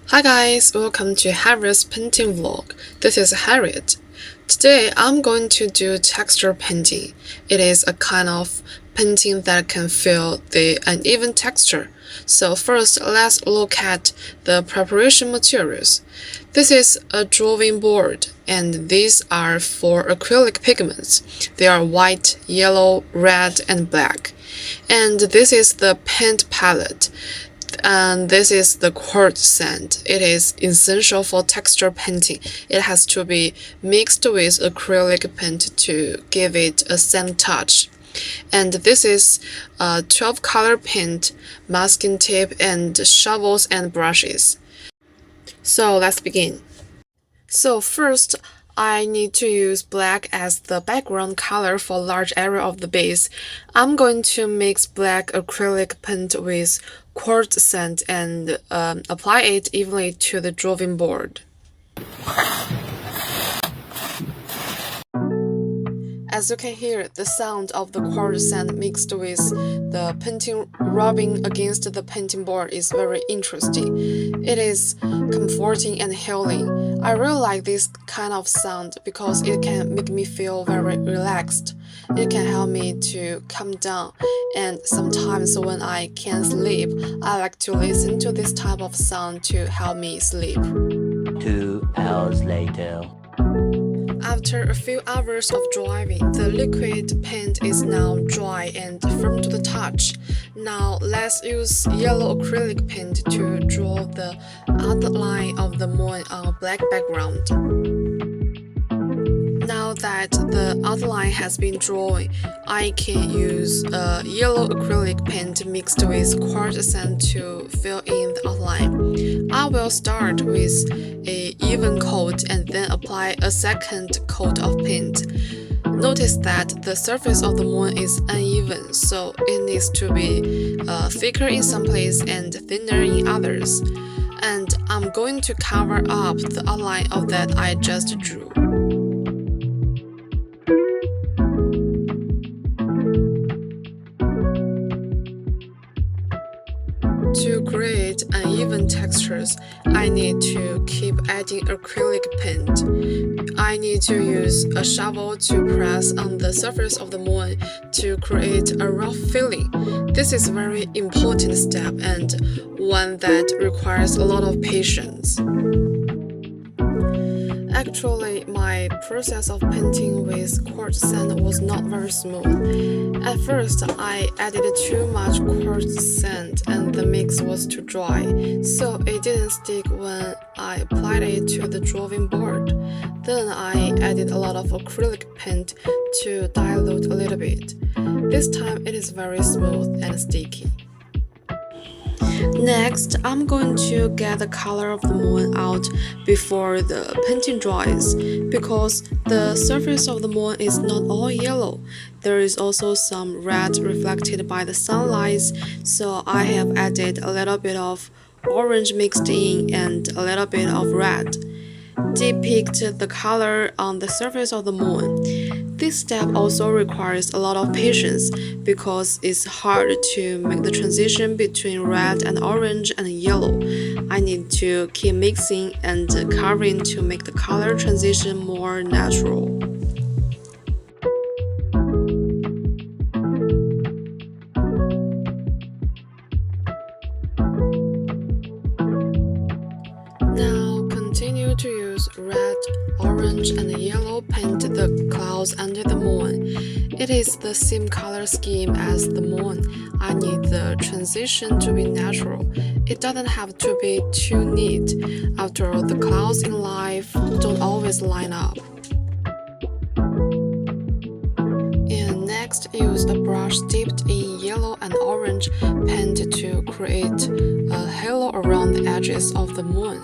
Hi guys, welcome to Harriet's painting vlog. This is Harriet. Today I'm going to do texture painting. It is a kind of painting that can feel the uneven texture. So first let's look at the preparation materials. This is a drawing board and these are 4 acrylic pigments. They are white, yellow, red and black. And this is the paint palette. And this is the quartz sand. It is essential for texture painting. It has to be mixed with acrylic paint to give it a sand touch. And this is 12 color paint, masking tape, and shovels and brushes. So let's begin. So first, I need to use black as the background color for large area of the base. I'm going to mix black acrylic paint with quartz sand and apply it evenly to the drawing board. As you can hear, the sound of the quartz sand mixed with the painting rubbing against the painting board is very interesting. It is comforting and healing. I really like this kind of sound because it can make me feel very relaxed. It can help me to calm down, and sometimes when I can't sleep, I like to listen to this type of sound to help me sleep. 2 hours later. After a few hours of drying, the liquid paint is now dry and firm to the touch. Now let's use yellow acrylic paint to draw the outline of the moon on a black background. Now that the outline has been drawn, I can use yellow acrylic paint mixed with quartz sand to fill in the outline. I will start with an even coat and then apply a second coat of paint. Notice that the surface of the moon is uneven, so it needs to be thicker in some places and thinner in others. And I'm going to cover up the outline of that I just drew. To create uneven textures, I need to keep adding acrylic paint. I need to use a shovel to press on the surface of the moon to create a rough filling. This is a very important step and one that requires a lot of patience. Actually, my process of painting with quartz sand was not very smooth. At first, I added too much quartz sand and the mix was too dry, so it didn't stick when I applied it to the drawing board. Then I added a lot of acrylic paint to dilute a little bit. This time it is very smooth and sticky. Next, I'm going to get the color of the moon out before the painting dries, because the surface of the moon is not all yellow. There is also some red reflected by the sunlight, so I have added a little bit of orange mixed in and a little bit of red. Depict the color on the surface of the moon. This step also requires a lot of patience because it's hard to make the transition between red and orange and yellow. I need to keep mixing and covering to make the color transition more natural. Now continue to use red, orange and yellow paint the clouds under the moon. It is the same color scheme as the moon. I need the transition to be natural. It doesn't have to be too neat. After all, the clouds in life don't always line up. And next, use a brush dipped in yellow and orange paint to create a halo around the edges of the moon.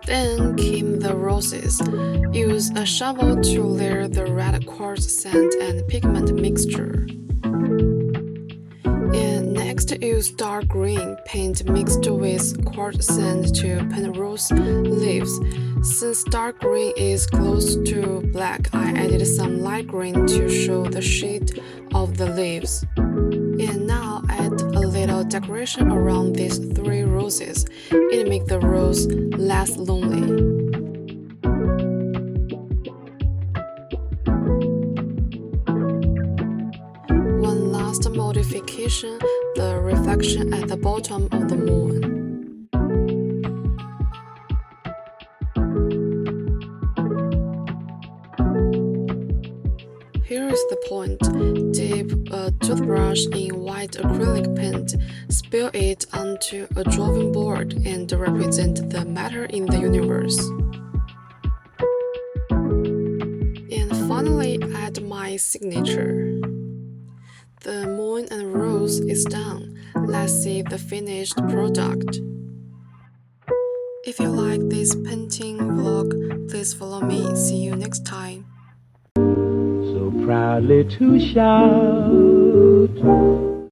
Then keep the roses. Use a shovel to layer the red quartz sand and pigment mixture. And next, use dark green paint mixed with quartz sand to paint rose leaves. Since dark green is close to black, I added some light green to show the shade of the leaves. And now add a little decoration around these 3 roses. It makes the rose less lonely. One last modification, the reflection at the bottom of the moon. Here is the point. Dip a toothbrush in white acrylic paint, spill it onto a drawing board, and represent the matter in the universe. And finally, add my signature. The moon and rose is done. Let's see the finished product. If you like this painting vlog, please follow me. See you next time. So proudly to shout.